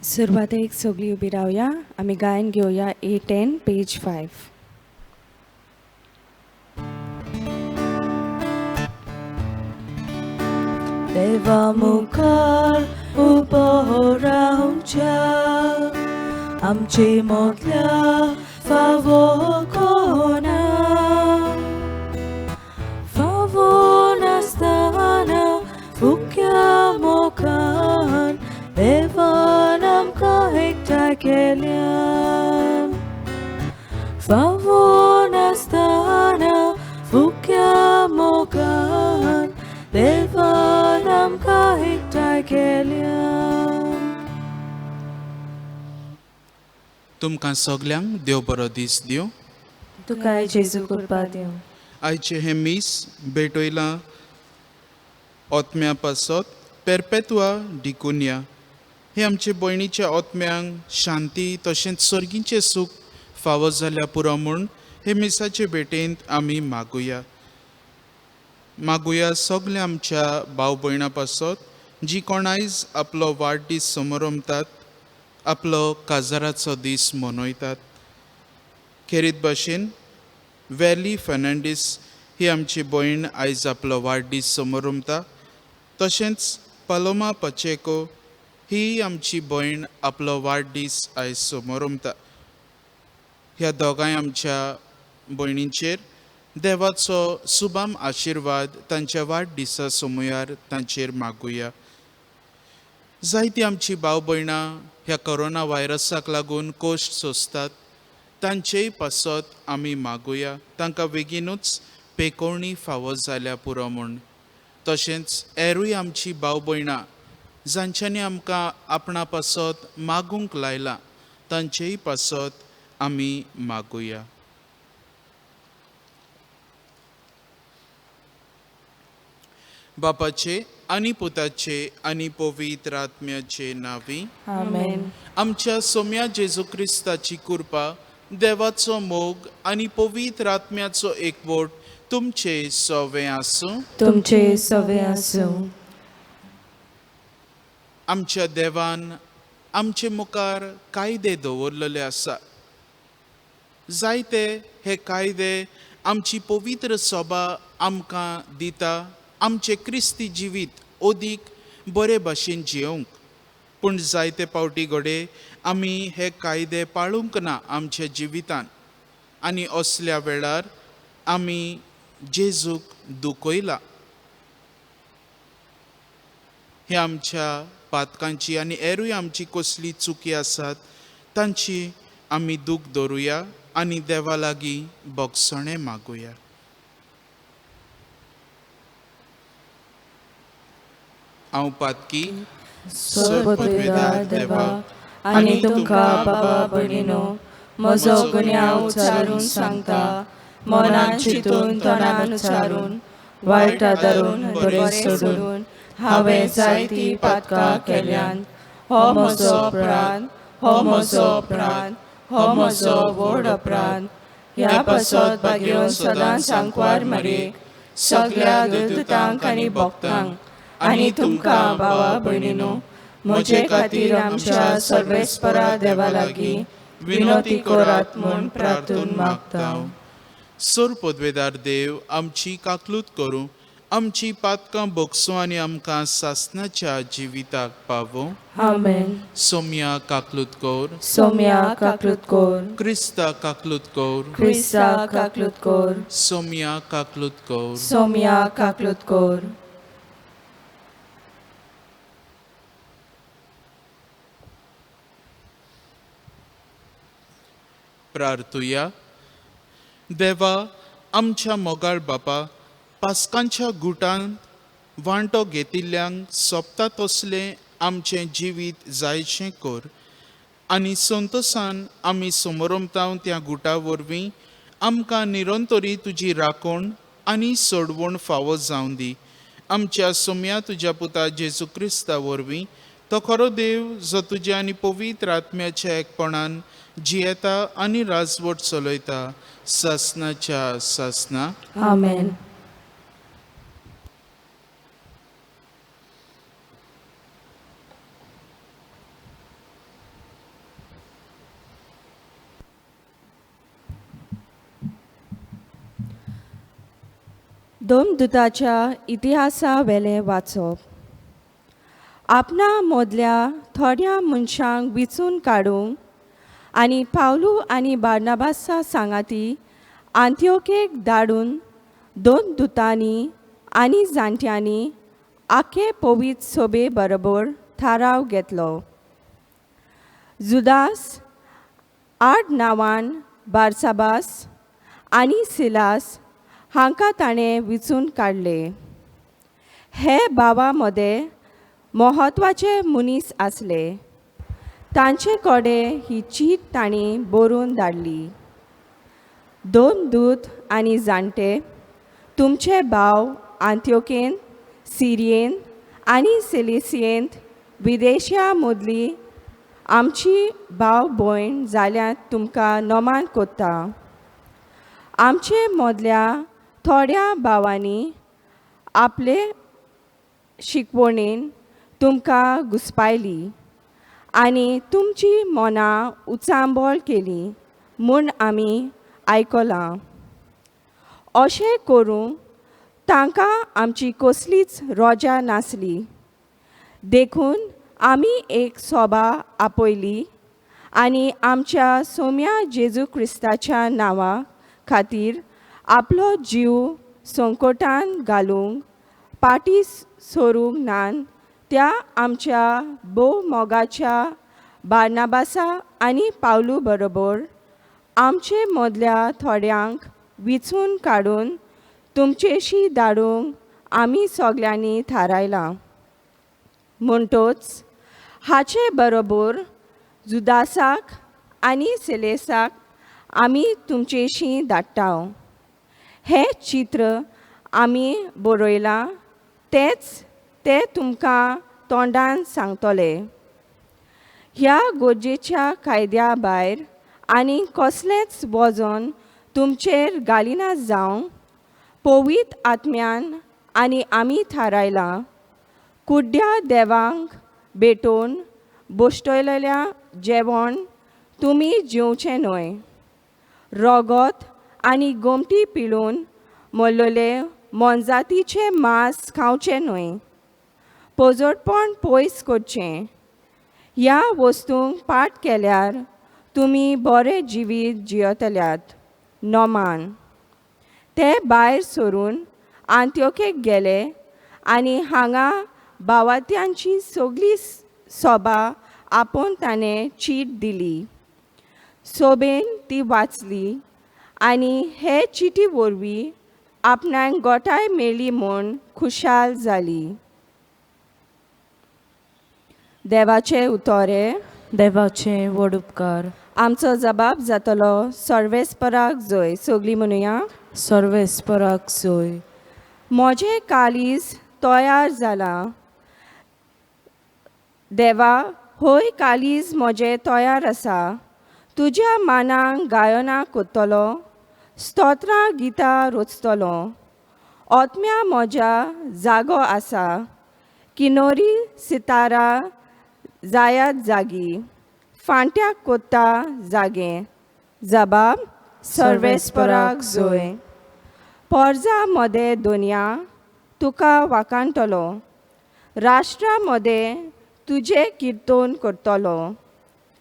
सुरवातेक सगळी उबी रावया. आमी गायन घेवया A10 पेज 5. देवा मुखार उबो रावच्या आमची मोदल्या फावो कोना फावो नासतना फुक्या मोखान देवान आमकां एकठांय केल्या फावो नासतना फुक्या मोखान देवान आमकां एकठांय केल्या. तुमकां सगल्यांक देव बरो दीस दिवं. तुकाय जेजू करपा दिवं. आयचे हे मीस भेटयलां ओतम्या पासत पेरपेतुआ डिकुनिया. हे आमचे भयणीच्या ओतम्यांक शांती तशेंच सर्गीचें सूख फावो जाल्या पुरो म्हूण हे मिसाचे भेटेंत आमी मागुया सगल्या आमच्या भाव भयणां पासत जी कोण आयज आपलो वाडदीस समारंभतात, आपलो काजाराचो दीस मनयतात. खेरीत भाशेन वॅली फर्नांडीस ही आमची भयण आयज आपलो वाडदीस समारंभता. तशेंच पालोमा पचेको ही आमची भयण आपलो वाडदीस आयज समारंभता. ह्या दोगांय आमच्या भयणींचेर देवाचो सुबाम आशिर्वाद तांच्या वाडदिसा समयार तांचेर मागुया. जायतीं आमची भाव भयणां ह्या कोरोना व्हायरसाक लागून कोश्ट सोंसतात. तांचेय पासत आमी मागुया तांकां बेगीनूच पेकोवणी फावो जाल्या पुरो म्हूण. तशेंच हेरूय आमची भाव भयणां जांच्यांनी आमकां आपणा पासत मागूंक लायलां तांचेय पासत आमी मागुया. बापाचे आनी पुताचे आनी पवित्र आत्म्याचे नांवी. आमेन. आमच्या सोम्या जेजू क्रिस्ताची कृपा, देवाचो मोग आनी पवित्र आत्म्याचो एकवट तुमचे सवे आसूं. तुमचे सवे आसूं. आमच्या देवान आमचे मुखार कायदे दवरलेले आसा. जायते हे कायदे आमची पवित्र सभा आमकां दिता आमचे क्रिस्ती जिवीत ओदीक बरे भाशेन जियोंक. पूण जायते पावटी घडे आमी हे कायदे पाळूंक ना आमच्या जिवितान आनी असल्या वेळार आमी जेजूक दुखयला. हे आमच्या पातकांची आनी हेरूय आमची कसली चुकी आसात तांची आमी दूख धरुया आनी देवा लागीं बोगसणे मागुया. हांव पातकी सोपतवेदार देवा आनी तुमकां बाबा भयणीनो म्हजो गुन्यांव उच्चारून सांगता. मनान चिंतून तोंडान उच्चारून वायट धरून बरें सोडून हांवें जायतीं पातकां केल्यान. हो म्हजो अपराध, हो म्हजो अपराध, हो म्हजो व्हड अपराध. ह्या पासत भाग्यो सदां सांकवार मारेक सगल्या देवदूतांक आनी भक्तांक आनी तुमकां भावा भयणीनो म्हजे खातीर आमच्या सर्वेस्परा देवा लागीं विनोती करात म्हूण प्रार्थून मागता. सोर पदवेदार देव आमची काकलूत करूं, आमची पातकां बोगसूं आनी आमकां सासणाच्या जिविताक पावो. आमेन. सोम्या काकलूत कोर. सोम्या काकलूत कोर. क्रिस्ता काकलूत कोर. क्रिस्ता काकलूत कोर. सोम्या काकलूत कोर. सोम्या काकलूत कोर. प्रार्थुया. देवा आमच्या मोगाळ बापा, पास्कांच्या गुटांत वांटो घेतिल्ल्यांक सोंपता तसलें आमचें जिवीत जायचें कर आनी संतोशान आमी समोरमताव त्या गुटा वरवीं आमकां निरंतरी तुजी राखण आनी सोडवण फावो जावं दी. आमच्या सोम्या तुज्या पुता जेजू क्रिस्ता वरवीं तो खरो देव जो तुज्या आनी पवित्र आत्म्याच्या एकपणान जियेता आनी राजवट चलयता सासणाच्या सासणा. आमेन. दोमदुताच्या इतिहासा वेले वाचप. आपणा मोदल्या थोड्या मनशांक विचून काडूंक आनी पावलू आनी बार्नाबासा सांगाती आंत्योकेक धाडून दोन दुतांनी आनी जाणट्यांनी आखे पवित्र सोबे बरोबर थाराव घेतलो. जुदास आड नांवान बारसाबास आनी सिलास हांकां ताणें विचून काडले. हे भावा मदें म्हत्वाचे मनीस आसले. तांचे कोडे ही चीट तांणी बरोवन धाडली. दोन दूत आनी जाणटे तुमचे भाव आंत्योकेंत, सिरियेंत आनी सिलिसियेंत विदेशा मदली आमची भाव भयण जाल्यार तुमकां नोमान कोत्ता. आमचे मदल्या थोड्या भावांनी आपले शिकवणेन तुमकां घुस्पायली आनी तुमची मनां उचांबळ केली म्हूण आमी आयकलां. अशें करूं तांकां आमची कसलीच रोजा नासली. देखून आमी एक सभा आपयली आनी आमच्या सोम्या जेजू क्रिस्ताच्या नांवा खातीर आपलो जीव संकटान घालूंक पाटी सोरूंक नान त्या आमच्या भोव मोगाच्या बार्नाबासा आनी पावलू बरोबर आमचे मदल्या थोड्यांक विचून काडून तुमचेशी धाडूंक आमी सगल्यांनी थारायलां. म्हणटोच हाचे बरोबर जुदासाक आनी सिलेसाक आमी तुमचेशी धाडटाव. हें चित्र आमी बरयलां तेंच ते तुमकां तोंडान सांगतले. ह्या गरजेच्या कायद्या भायर आनी कसलेंच वजन तुमचेर घालिना जावं पवित्र आत्म्यान आनी आमी थारायलां कुड्ड्या देवांक भेटोवन बोश्टयलेल्या जेवण तुमी जेवचें न्हय. रोगोत आनी गोमटी पिळून मोल्लोले मोनजातीचें मांस खावचें न्हय. पोजोडपण पयस करचें. ह्या वस्तूंक पाट केल्यार तुमी बरें जिवीत जियेतल्यात. नोमान. ते भायर सरून आंत्योकेक गेले आनी हांगा भावात्यांची सगळी सभा आपोवन ताणें चीट दिली. सोबेन ती वाचली आनी हे चिटी वरवीं आपणाक गोठाय मेळ्ळी म्हूण खुशाल जाली. देवाचे उतोरे. देवाचे व्हड उपकार. आमचो जबाब जातलो सर्वेस्पराक जय. सगळीं म्हणुया. सर्वेस्पराक जय. म्हजें कालीज तयार जालां. देवा, होय कालीज म्हजें तयार आसा. तुज्या मानाक गायनां कोत्तलो, स्तोत्रां गितां रोचतलो. ओतम्या म्हज्या जागो आसा. किनोरी सितारा जायात जागी. फांट्याक कोत्ता जागे. जबाब सर्वेस्पराक जय. पोरजा मदे दोनया तुका वाकाणटलो. राष्ट्रा मदे तुजें किर्तन करतलो.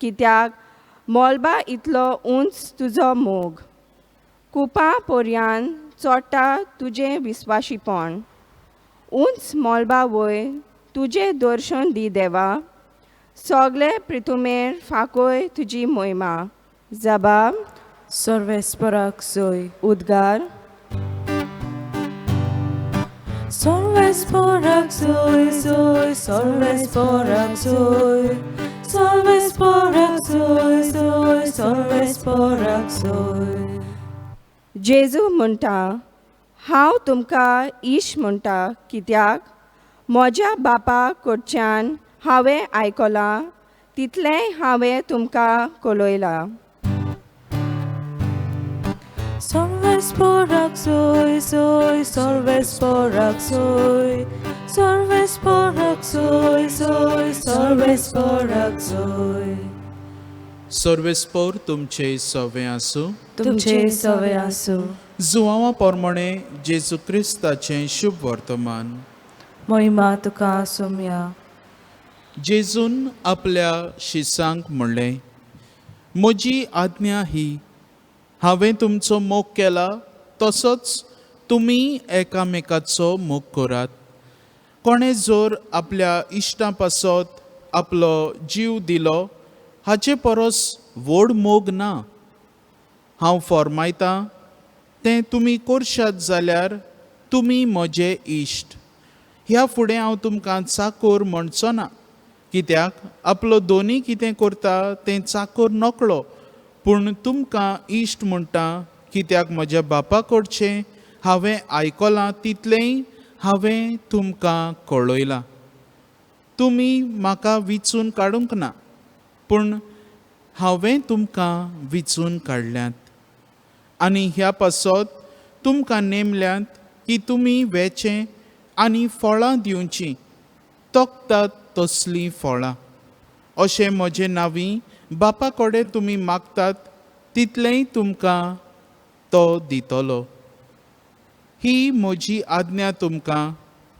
कित्याक मोलबा इतलो उंच तुजो मोग. कुपां पर्यान चोडटा तुजें विस्वाशीपण. उंच मोलबा वयर तुजें दर्शन दी देवा. सोगले पृथुमेर फाकोय तुजी मोहिमा. जबाब सर्वेस्पराक जय. उद्गार. सर्वेस्पराक जय जय. सर्वेस्पराक जय. सर्वेस्पराक जय जय. सर्वेस्पराक जय. जेजू म्हणटा, हांव तुमकां इश्ट म्हणटा कित्याक म्हज्या बापा कडच्यान हांवें आयकलां तितलेंय हांवें तुमकां कळयलां. सर्वेस्पराक जय जय. सर्वेस्पराक जय. सर्वेस्पराक जय जय. सर्वेस्पराक जय. सर्वेस्पोर तुमचे सवे आसूं. तुमचे सवे आसूं. जुवांवा पोरमोणे जेजू क्रिस्ताचें शुभ वर्तमान. महिमा तुका सोम्या. जेजून आपल्या शिसांक म्हणलें, म्हजी आज्ञा ही, हांवें तुमचो मोग केला तसोच तुमी एकामेकाचो मोग करात. कोणें जर आपल्या इश्टां पासत आपलो जीव दिलो हाचे परस व्हड मोग ना. हांव फर्मायतां तें तुमी करशात जाल्यार तुमी म्हजे इश्ट. ह्या फुडें हांव तुमकां चाकोर म्हणचो ना, कित्याक आपलो दोनी कितें करता तें चाकोर नकळो, पूण तुमकां इश्ट म्हणटा, कित्याक म्हज्या बापा कडचें हांवें आयकलां तितलेंय हांवें तुमकां कळयलां. तुमी म्हाका विचून काडूंक ना, पूण हांवें तुमकां विचून काडल्यात. आनी ह्या पासत तुमकां नेमल्यात की तुमी वेचें आनी फळां दिवचीं, तोखतात तसलीं फळां. अशें म्हजें नांवी बापा कडेन तुमी मागतात तितलेंय तुमकां तो दितलो. ही म्हजी आज्ञा तुमकां,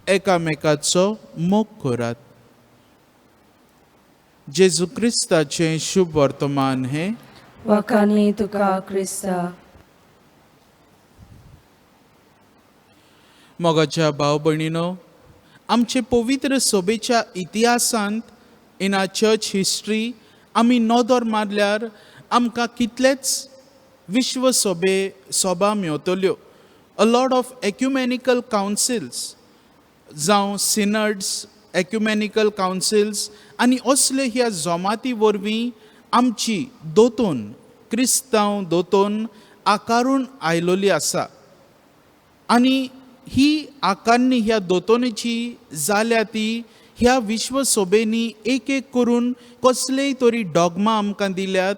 एकामेकाचो मोग करात. जेजू क्रिस्ताचें शुभ वर्तमान हें. वखानी तुका क्रिस्ता. मोगाच्या भाव भयणीनो, आमचे पवित्र सोबेच्या इतिहासांत इन आ चर्च हिस्ट्री आमी नोदर मारल्यार आमकां कितलेच विश्व सोबा मेवतल्यो. अ लॉट ऑफ एक्युमेनिकल कावन्सिल्स जावं सिनड्स, एक्युमेनिकल कावन्सिल्स आनी असले ह्या जमाती वरवीं आमची दोतोन क्रिस्तांव दोतोन आकारून आयलोली आसा. आनी ही आकारणी ह्या दोतोनेची जाल्या ती ह्या विश्व सोबेनी एक एक करून कसलेय तरी डॉगमा आमकां दिल्यात,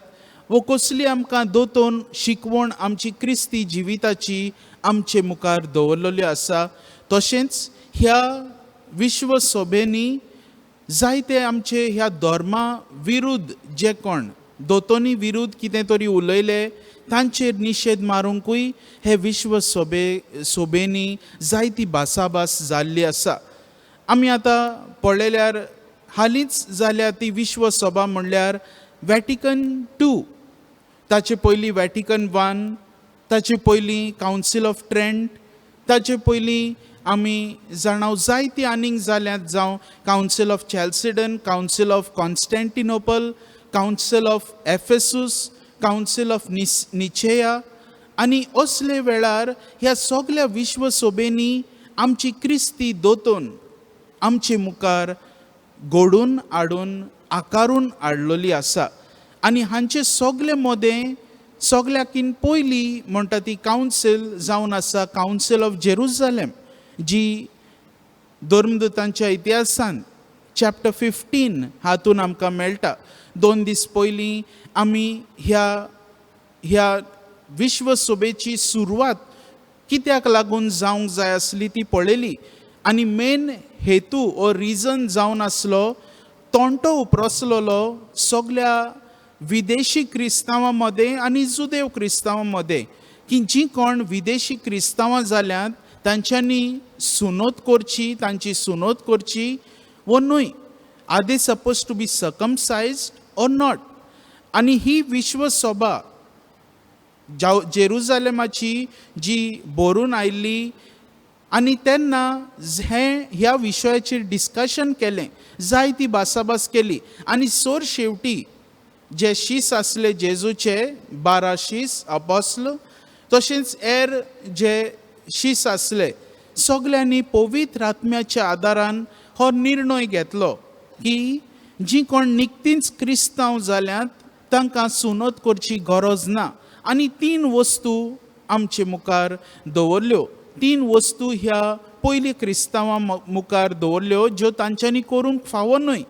वो कसली आमकां दोतोन शिकवण आमची क्रिस्ती जिविताची आमचे मुखार दवरलेली आसा. तशेंच ह्या विश्व सोबेनी जायते आमचे ह्या धर्मा विरुद्ध जे कोण दोतोनी कितें तरी उलयले तांचेर निशेध मारूंकूय हे विश्व सोबेनी जायती भासाभास जाल्ली आसा. आमी आतां पळयल्यार हालींच जाल्या ती विश्व सभा म्हणल्यार वॅटिकन II, ताचे पयलीं वॅटिकन I, ताचे पयलीं कावन्सील ऑफ ट्रेंट, ताचे पयलीं आमी जाणाव जायती आनीक जाल्यात, जावं council of Chalcedon, council of Constantinople, council of Ephesus, council of Nicaea. आनी असले वेळार ह्या सगळ्या विश्व सोबेनी आमची क्रिस्ती दोतोन आमचे मुखार घडून हाडून आकारून हाडलेली आसा. आनी हांचे सगळे मोदें सगळ्याकीन पयली म्हणटा ती कावन्सील जावन आसा कावन्सील ऑफ जेरुझलेम, जी धर्मदुतांच्या इतिहासांत चॅप्टर 15 हातून आमकां मेळटा. 2 दीस पयलीं आमी ह्या विश्व सभेची सुरवात कित्याक लागून जावंक जाय आसली ती पळयली. आनी मेन हेतू ओ रिजन जावन आसलो तोंटो उप्रसलोलो सगळ्या विदेशी क्रिस्तांवां मदें आनी जुदेव क्रिस्तांवां मदें, की जीं कोण विदेशी क्रिस्तांवां जाल्यांत तांच्यांनी सुनोत करची, तांची सुनोत करची वो न्हय. Are they suppose to be circumcised or not. आनी ही विश्व सभा जेरुझलेमाची जी बरून आयिल्ली, आनी तेन्ना ह्या विशयाचेर डिस्कशन केलें, जायती भासाभास केली. आनी सोर शेवटी जे शीस आसले जेजूचे 12 शीस अपोस्ल, तशेंच हेर जे शीस आसले, सगळ्यांनी पवित्र आत्म्याच्या आदारान हो निर्णय घेतलो की जीं कोण निकतींच क्रिस्तांव जाल्यांत तांकां सुनोत करची गरज ना. आनी 3 वस्तू आमचे मुखार दवरल्यो. 3 वस्तू ह्या पयली क्रिस्तांवां मुखार दवरल्यो ज्यो तांच्यांनी करूंक फावो न्हय.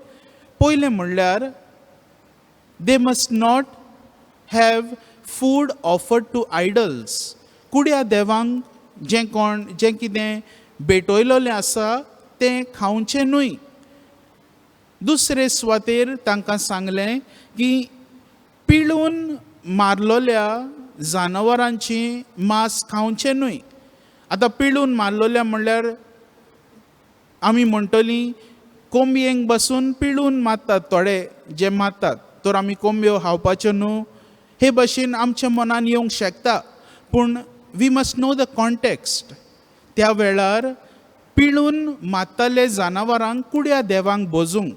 पयलें म्हणल्यार they must not have food offered to idols. कुड्या देवांक जें कितें भेटयलोलें आसा तें खावचें न्हय. दुसरे सुवातेर तांकां सांगलें की पिळून मारलोल्या जनावरांची मांस खावचें न्हय. आतां पिळून मारलोल्या म्हणल्यार आमी म्हणटलीं कोंबयेक बसून पिळून मारतात थोडे जे मारतात, तर आमी कोंबयो खावपाच्यो न्हू, हे भशेन आमच्या मनान येवंक शकता. पूण we must know the context. त्या वेळार पिळून मारताले जनावरांक कुड्या देवांक बोजूंक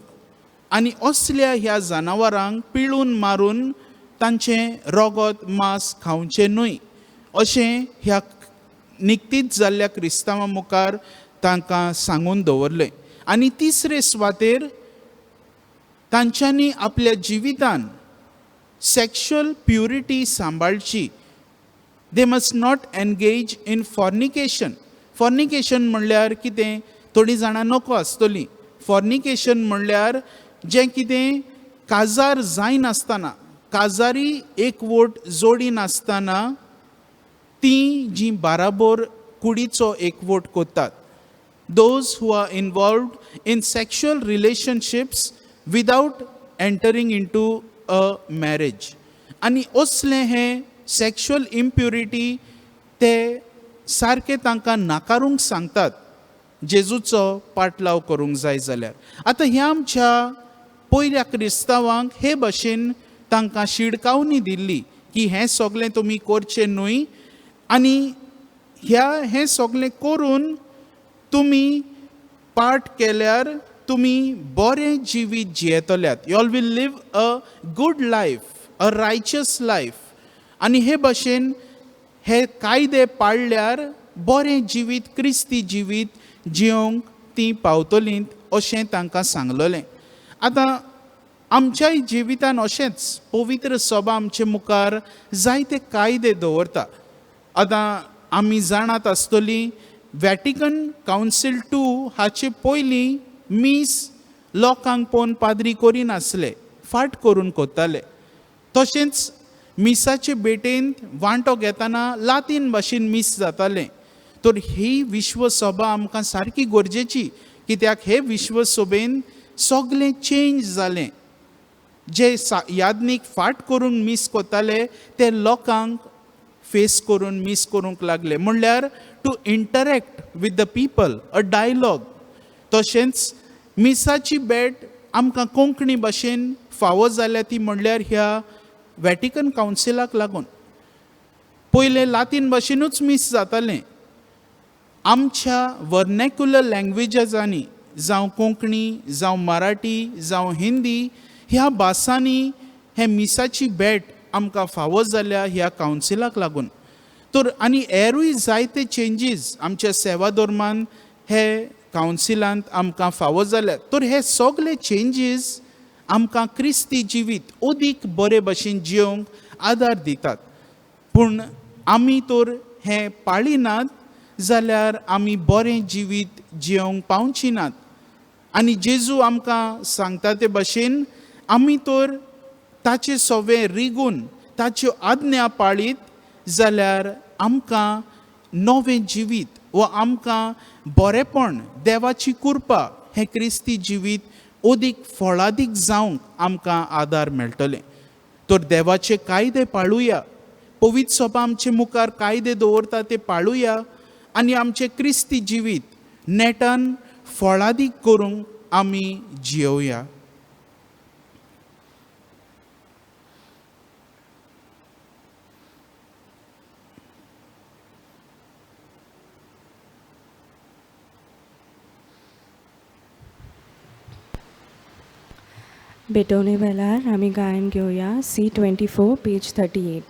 आनी असल्या ह्या जनावरांक पिळून मारून तांचें रगत मांस खावचें न्हय अशें ह्या निक्तीच जाल्ल्या क्रिस्तांवां मुखार तांकां सांगून दवरलें. आनी तिसरे सुवातेर तांच्यांनी आपल्या जिवितान सेक्शुअल प्युरिटी सांबाळची. They must not engage in fornication. Fornication म्हणल्यार कितें, थोडीं जाणां नको आसतलीं. फॉर्निकेशन म्हणल्यार जें कितें काजार जायनासतना, काजारी एकवोट जोडी नासतना तीं जीं बाराबोर कुडीचो एकवोट कोत्तात. Those who are involved in sexual relationships without entering into a marriage. आनी असलें हें sexual impurity ते सारकें तांकां नाकारूंक सांगतात जेजूचो पाटलाव करूंक जाय जाल्यार. आतां ह्या आमच्या पयल्या क्रिस्तांवांक हे भशेन तांकां शिडकावणी दिल्ली की हें सगळें तुमी करचें न्हय आनी हें सगळें करून तुमी पाठ केल्यार तुमी बरें जिवीत जियेतल्यात. You all will live a good life, a righteous life. आनी हे भशेन हे कायदे पाळल्यार बरें जिवीत, क्रिस्ती जिवीत जियोंक तीं पावतलीं अशें तांकां सांगलोलें. आतां आमच्याय जिवितान अशेंच पवित्र सभा आमचे मुखार जायते कायदे दवरता. आतां आमी जाणात आसतलीं वॅटिकन कावन्सील II हाचे पयलीं मीस लोकांक पळोवन पाद्री करिनासले, फाट करून कोत्ताले. तशेंच मिसाचे बेटेन वांटो घेतना लातीन भाशेन मीस जातालें. तर ही विश्वसभा आमकां सारकी गरजेची, कित्याक हे विश्वसभेन सगळें चेंज जालें. जे यादनीक फाट करून मीस कोत्ताले ते लोकांक फेस करून मीस करूंक लागले. म्हणल्यार to interact with the people, a dialogue. तशेंच मिसाची भेट आमकां कोंकणी भाशेन फावो जाल्या ती म्हणल्यार ह्या वॅटिकन कावन्सिलाक लागून. पयले लातीन भाशेनूच मीस जातालें. आमच्या वर्नेक्युलर लँग्वेजांनी जावं कोंकणी, जावं मराठी, जावं हिंदी ह्या भासांनी हे मिसाची भेट आमकां फावो जाल्या ह्या कावन्सिलाक लागून. तर आनी हेरूय जायते चेंजीस आमच्या सेवा धर्मान हे कावन्सिलांत आमकां फावो जाल्यात. तर हे सगळे चेंजीस आमकां क्रिस्ती जिवीत अदीक बरे भशेन जियोंक आदार दितात. पूण आमी तर हें पाळिनात जाल्यार आमी बरें जिवीत जियोंक पावची नात. आनी जेजू आमकां सांगता ते भाशेन आमी तर ताचे सवे रिगून ताच्यो आज्ञा पाळीत जाल्यार आमकां नवें जिवीत वा आमकां बरेपण, देवाची कृपा हें क्रिस्ती जिवीत अदीक फळादीक जावंक आमकां आदार मेळटलें. तर देवाचे कायदे पाळुया, पवित्र सभा आमचे मुखार कायदे दवरता ते पाळुया आनी आमचें क्रिस्ती जिवीत नेटान फळादीक करूंक आमी जियोया. बेटवणे वेळार आमी गायन घेवया C24 page 38.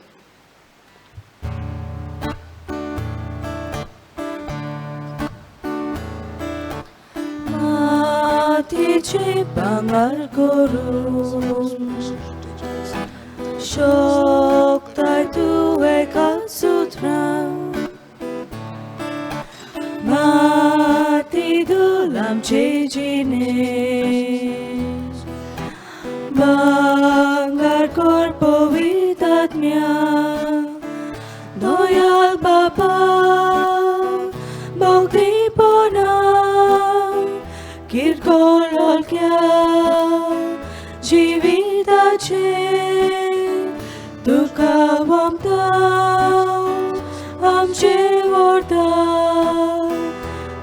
마티치 방알 고루 쇼크타이 두에 가수트라 마티 둘람 제지네 Bangar corpo vitat mia Doyal Bapa Bogdi Pona Kirkolol kya Jivita che Tukawam ta आमचे वरदान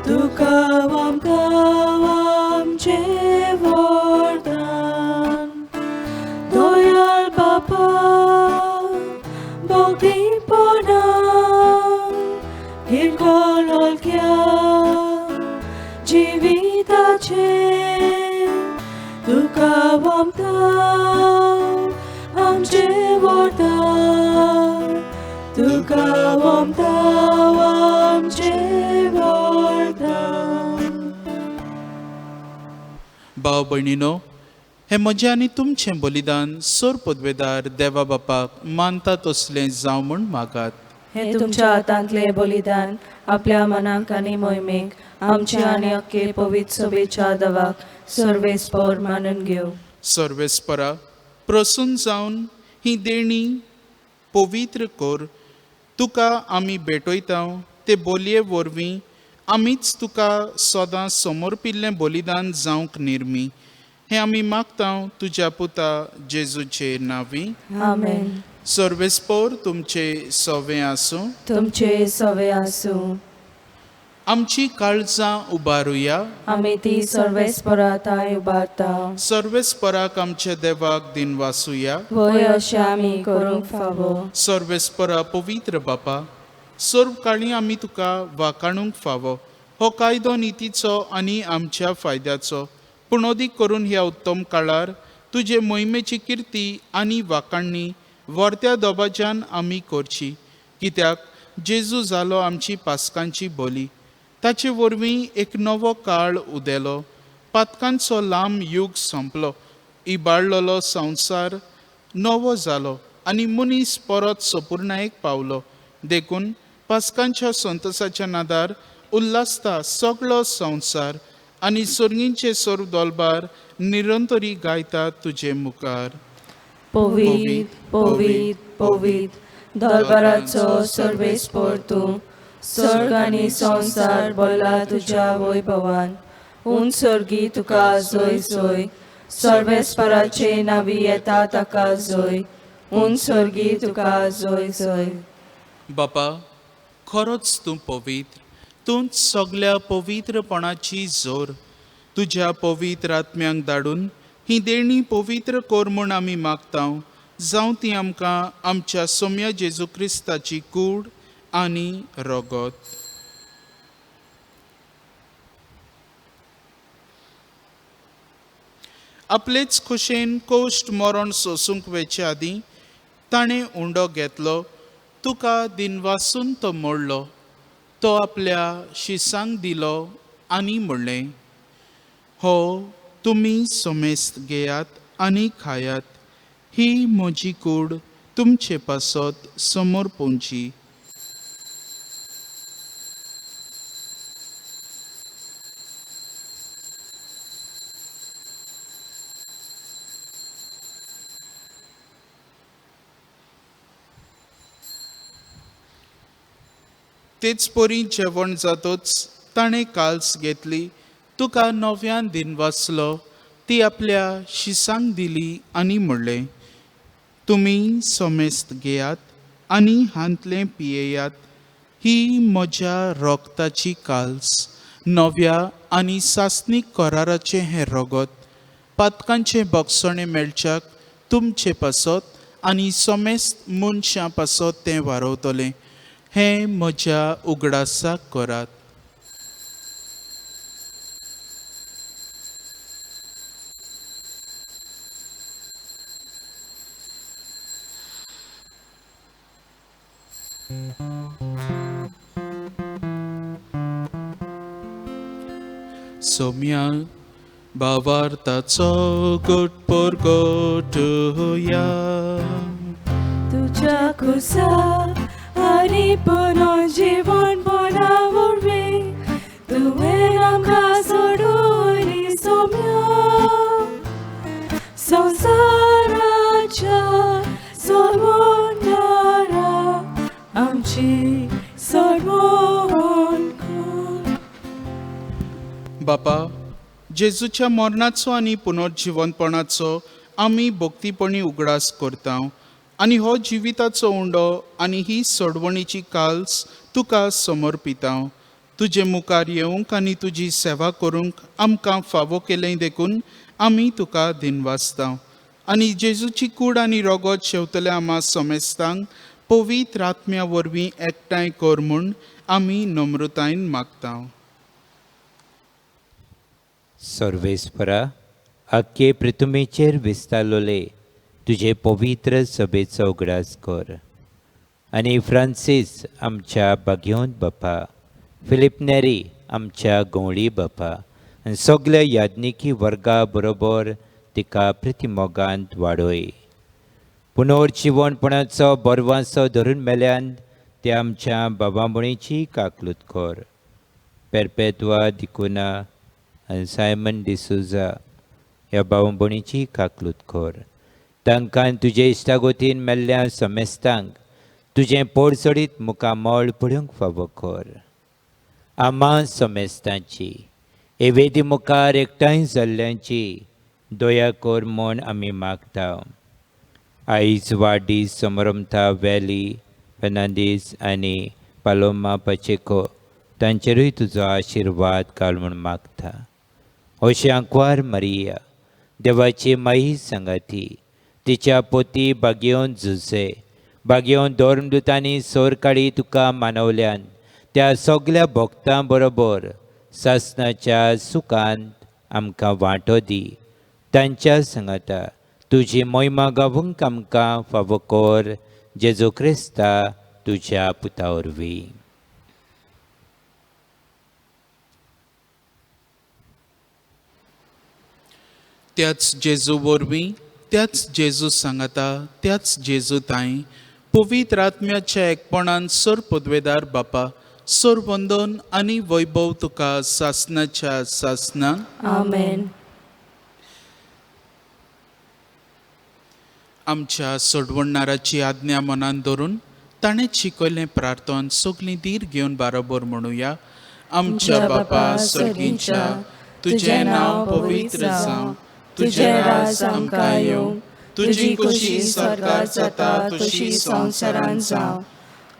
तुका आमकां आमचे वरदान दयाल बापा भक्तीपणान हिरकल हलक्या जिविताचे तुका आमकां आमचे वरदान तुका आमकां आमचे वरदान. भाव भयणीनो, हे म्हजें आनी तुमचें बलिदान सोर पदवेदार देवा बापाक मानता तसलें जावं म्हूण मागात. हे तुमच्या हातांतले बलिदान आपल्या मनाक आनी मोहिमेक आमच्या आनी अख्खे पवित्र सभेच्या दवाक सर्वेस्पर मानून घेव. सर्वेस्परा, प्रसून जावन ही देणी पवित्र कोर. तुका आमी भेटयता ते बोलये वरवीं आमीच तुका सदां समर्पिल्लें बलिदान जावंक निर्मी. हें आमी मागता तुज्या पुता जेजूचे नांवी. आमेन. सर्वेस्पर तुमचे सवे आसूं. तुमचे सवे आसूं. आमची काळजां उबारुया. आमी ती सर्वेस्पराताय उबारता. सर्वेस्पराक आमच्या देवाक दिनवासुया. वय अशें आमी करूंक फावो. सर्वेस्परा पवित्र बापा, सर्व काळी आमी तुका वाखाणूंक फावो. हो कायदो नितीचो आनी आमच्या फायद्याचो, पूण अदीक करून ह्या उत्तम काळार तुजे मोहिमेची किर्ती आनी वाखाणणी वर्त्या दोबाज्यान आमी करची. कित्याक जेजू जालो आमची पासकांची बोली. ताचे वरवीं एक नवो काळ उदेलो. पातकांचो लांब युग संपलो. इबाडलेलो संवसार नवो जालो आनी मनीस परत सपुर्णायेक पावलो. देखून पासकांच्या संतसाच्या नादार उल्हासता सगळो संवसार आनी सर्गींचे सर्व दोलबार निरंतरी गायतात तुजे मुखार. पवित्र पवित्र पवित्र दरबाराचो सर्वेस्पर तूं. सर्ग आनी संवसार भरला तुज्या वैभवान. उंच सर्गी तुका जय जय. सर्वेस्पराचे नांवी येता ताका जय. उंच सर्गी तुका जय जय. बापा, खरोच तूं पवित्र. तूंच सगळ्या पवित्रपणाची जोर. तुज्या पवित्र आत्म्यांक धाडून ही देणी पवित्र कोर म्हूण आमी मागता. जावं ती आमकां आमच्या सोम्या जेजू क्रिस्ताची कूड आनी रगत. आपलेच खुशेन कोश्ट मरण सोसूंक वेचे आदीं ताणें उंडो घेतलो. तुका दिनवासून तो मोडलो. तो आपल्या शिसांक दिलो आनी म्हणलें, हो तुमी सोमेस्त घेयात आनी खायात. ही म्हजी कूड तुमचे पासत समोर पोंची. तेच परी जेवण जातोच ताणें काल्स घेतली. तुका नव्यान दिनवासलो. ती आपल्या शिसांक दिली आनी म्हणलें, तुमी सोमेस्त घेयात आनी हांतलें पियेयात. ही म्हज्या रोगताची काल्स, नव्या आनी सासणीक कराराचें हें रगत. पातकांचें भक्षणे मेळच्याक तुमचे पासत आनी सोमेस्त मनशां पासत तें वारवतलें. हें म्हज्या उगडासाक करात. सोम्या भावार्थाचो घोटपोर घोटुया. तुझ्या खुसा आनी पुनर्जीवन बना वरवीं तुवें आमकां सोडून सोम्या संवसाराच्या सोडवणारा आमची सोडवण कर. बापा, जेजूच्या मरणाचो आनी पुनर्जीवनपणाचो आमी भक्तीपणी उगडास करता. आनी हो जिविताचो उंडो आनी ही सोडवणीची काल्स तुका समर्पिता. तुजे मुखार येवंक आनी तुजी सेवा करूंक आमकां फावो केलें देखून आमी तुका दिनवासता. आनी जेजूची कूड आनी रगत शेवतले आमा समेस्तांक पवित्र आत्म्या वरवीं एकठांय कर म्हूण आमी नम्रतायेन मागता. सर्वेस्परा, आख्खे पृथ्वीचेर विस्तारलोले तुजे पवित्र सभेचो उगडास कर. आनी फ्रांसीस आमच्या बागेवंत बापा, फिलिप नेरी आमच्या गवळी बापा आनी सगल्या याज्ञिकी वर्गा बरोबर तिका प्रतिमोगांत वाडय. पुनर्जिवणपणाचो बरवांसो धरून मेल्यान ते आमच्या बाबामणीची काकलूत कर. पेरपेत्वा दिकुना आनी सायमन डिसुजा ह्या भाव भणीची काकलूत कर. तांकां तुजे इश्टागोतीन मेल्ल्या समेस्तांक तुजें पोडसडीत मुखामोळ पडूंक फावो कर. आमा समेस्तांची एवेदी मुखार एकठांय जाल्ल्यांची दया कर म्हूण आमी मागता. आयज वाडदीस समरमता वॅली फेर्नांदीस आनी पालोमा पाचेको तांचेरूय तुजो आशिर्वाद घाल म्हूण मागता. अशें आंकवार मारिया, देवाची माई सांगाती, तिच्या पोती बागेवन झुजे, बागेवन धर्मदुतांनी सोर काडी तुका मानवल्यान त्या सगल्या भक्तां बरोबर सासणाच्या सुखांत आमकां वांटो दी. तांच्या सांगाता तुजी महिमा गावूंक आमकां फावो कर. जेजू क्रिस्ता तुज्या पुता वरवीं. त्याच जेजू वरवीं, त्याच जेजू सांगाता, त्याच जेजू ताई पवित्र आत्म्याच्या एकपणान सर पदवेदार बापा, सर वंदन आनी वैभव तुका सासणाच्या सासणांक. आमेन. आमच्या सोडवणाराची आज्ञा मनान धरून ताणें शिकयलें प्रार्थन सगलीं धीर घेवन बाराबर म्हणुया. आमच्या बापा सर्गीच्या, तुजें नांव पवित्र जावं, तुजें राज आमकां येवं, तुजी कुशी स्वर्गांत जाता तशी संवसारांत जावं.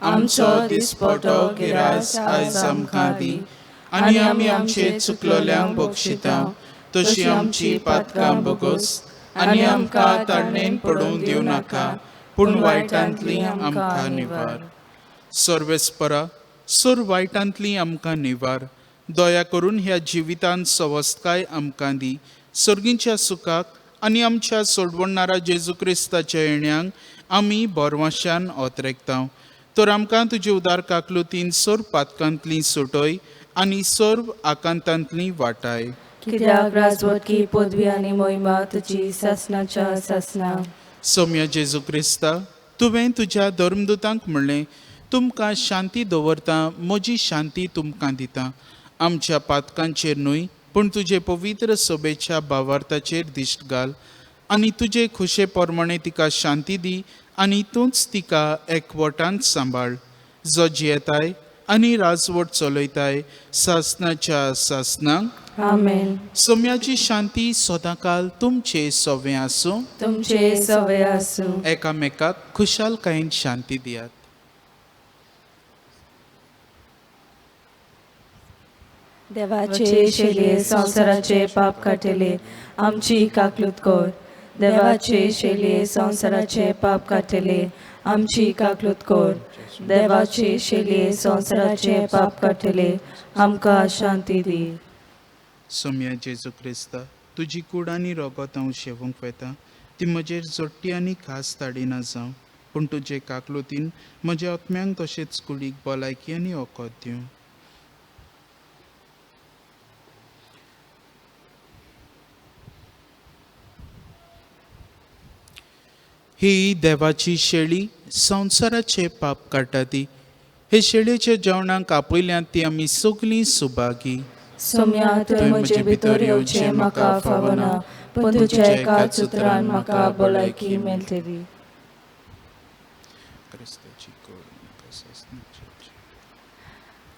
आमचो दिसपटो गिरास आयज आमकां दी, आनी आमी आमचे चुकलोल्यांक बक्षिता तशी आमची पातकां बोगोस, आनी आमकां तारणेन पडूंक दिवं नाका, पूण वायटांतली आमकां निवार. सर्वेस्परा, सर वायटांतली आमकां निवार. दया करून ह्या जिवितांत सवस्तकाय आमकां दी. सर्गीच्या सुखाक आनी आमच्या सोडवणारा जेजू क्रिस्ताच्या येण्याक आमी बोरवाशान ओतरेकता. तर आमकां तुजे उदार काकलुतीन सर पातकांतली सुटय आनी सर्व आकांतांतली वाटाय. कित्याक राजवटकी पदवी आनी महिमा तुजी सासणाच्या सासना. सौम्य जेजू क्रिस्ता, तुवें तुज्या धर्मदुतांक म्हणलें, तुमकां शांती दवरता, म्हजी शांती तुमकां दिता. आमच्या पातकांचेर न्हय पूण तुजे पवित्र सभेच्या भावार्थाचेर दिश्ट घाल, आनी तुजे खुशे प्रमाणे तिका शांती दी, आनी तूंच तिका एकवटांत सांबाळ. जो जियेताय आनी राजवट चलयताय सासणाच्या सासनांक. आमेन. सौम्याची शांती सदांकाल तुमचे सवे आसूं. तुमचे सवे आसूं. एकामेकाक खुशालकायेन शांती दियात. देवाचे शेले संसाराचे पाप काटेले आमची काकलूत कर. देवाचे शेले संसाराचे पाप काटेले आमची काकलूत कर. देवाचे शेले संसाराचे पाप काटेले आमकां शांती दी. सौम्या जेजू क्रिस्ता, तुजी कूड आनी रगत हांव शेवूंक वेता. ती म्हजेर जोडटी आनी खास ताडिना जावं, पूण तुजे काकलुतीन म्हज्या आत्म्यांक तशेंच कुडीक भलायकी आनी ओकोत दिवं. ही देवाची शेळी संवसाराचे पाप काडटा ती. हे शेळयेच्या जेवणाक आपयल्यांत ती आमी सगलीं सुभागी. सौम्या, थंय म्हजे भितर येवचें म्हाका फावना, पूण तुज्या एकाच उतरान म्हाका भलायकी मेळटली.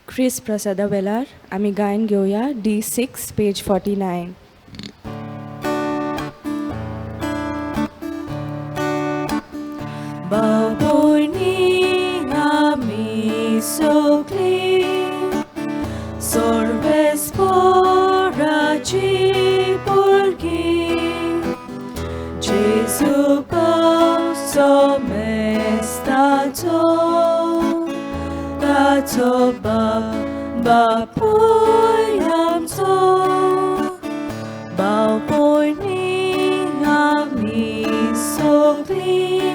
ख्रिस्त प्रसादा वेळार आमी गायन घेवया D6 पेज 49. बाबोनी आमी sukli Sorbes poraci purgi Gesù posso me stato Dato ba poyam to Bao boi ni ngami sukli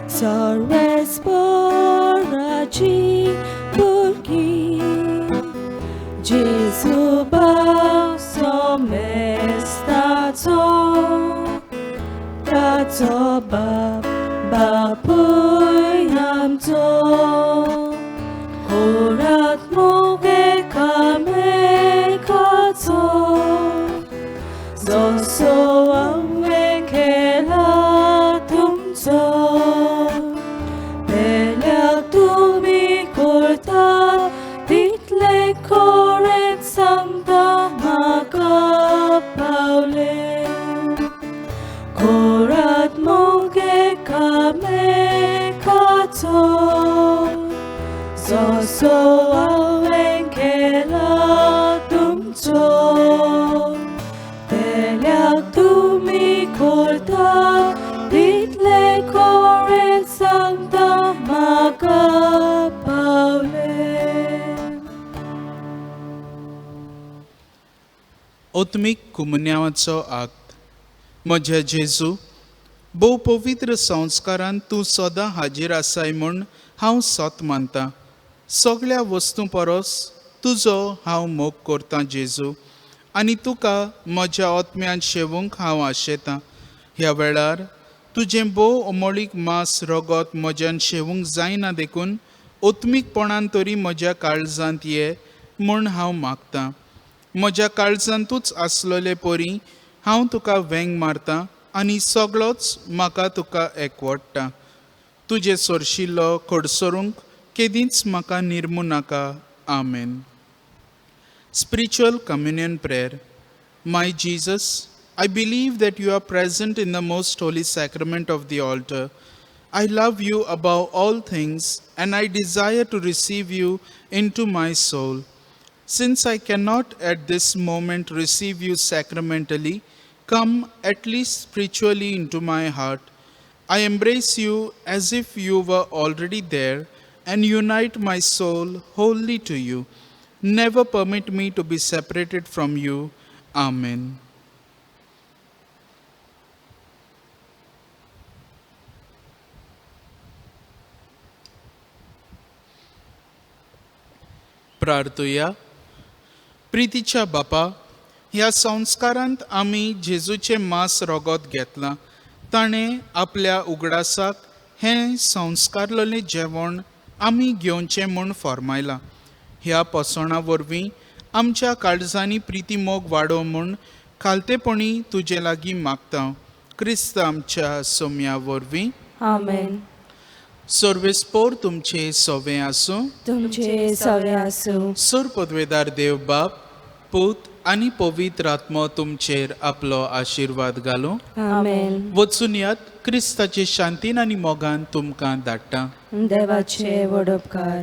Sorbes poraci purgi Gesù posso me stato Dato ba poyam to Horat moge kame kato Zoso awe kela tumto Belak tumi korta Ditle koret samta maka paule Korat moge kame kato Zoso awen kela tumto Belak tumi korta Ditle koret samta maka paule ओत्मीक कुमन्यावाचो आक्त म्हज्या जेजू भोव पवित्र संस्कारांत तूं सदां हाजीर आसाय म्हूण हांव सत मानतां सगळ्या वस्तू परस तुजो हांव मोग करतां जेजू आनी तुका म्हज्या ओतम्यान शेवूंक हांव आशेतां ह्या वेळार तुजें भोव अमोळीक मांस रगत म्हज्यान शेवूंक जायना देखून ओत्मीकपणान तरी म्हज्या काळजांत ये म्हूण हांव मागतां म्हज्या काळजांतूच आसलोले परी हांव तुका वेंग मारतां आनी सगळोच म्हाका तुका एकवटटा तुजे सोरशिल्लो खडसरूंक केदींच म्हाका निर्मू नाका amen spiritual communion prayer my Jesus I believe that you are present in the most holy sacrament of the altar. I love you above all things and I desire to receive you into my soul. Since I cannot at this moment receive you sacramentally, come at least spiritually into my heart. I embrace you as if you were already there and unite my soul wholly to you. Never permit me to be separated from you. Amen. प्रार्थुया प्रितीच्या बापा ह्या संस्कारांत आमी जेजूचे मांस रगत घेतलां ताणें आपल्या उगडासाक हें संस्कारलोलें जेवण आमी घेवचें म्हूण फर्मायलां ह्या पसणा वरवीं आमच्या काळजांनी प्रिती मोग वाडो म्हूण खालतेपणी तुजे लागीं मागता क्रिस्त आमच्या सोम्या वरवीं आमेन सर्वेस्पोर तुमचे सवे आसूं तुमचे सवे आसूं सुर पदवेदार देव बाप पूत आनी पवित्र आत्मो तुमचेर आपलो आशिर्वाद घालूं आमेन वचून यात क्रिस्ताचे शांतीन आनी मोगान तुमकां धाडटा देवाचे वडोपकार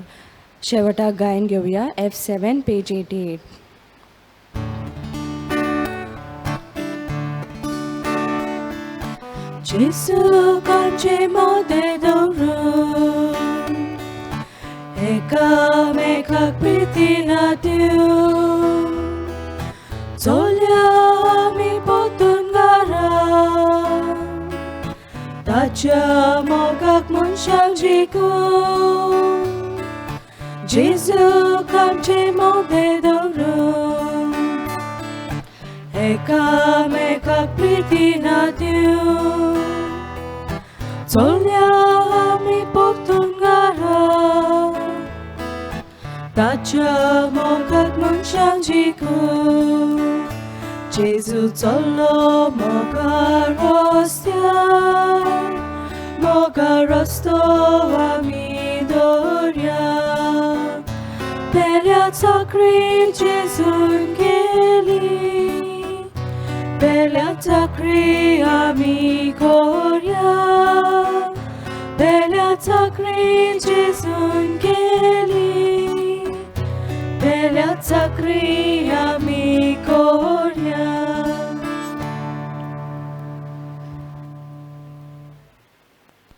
शेवटाक गायन घेवया F7 page 88 Gesù concemode d'oro Eka pritina Dio Togliami potungara Tacciamo как munshangjiku Gesù concemode d'oro Eka pritina Dio Togliami potungara Tacciamo как munshangjiku Gesù tollo moga rostoami doria Pelia takri Gesù ngeli Pelia takri amicoria Pelia takri Gesù ngeli सक्रिय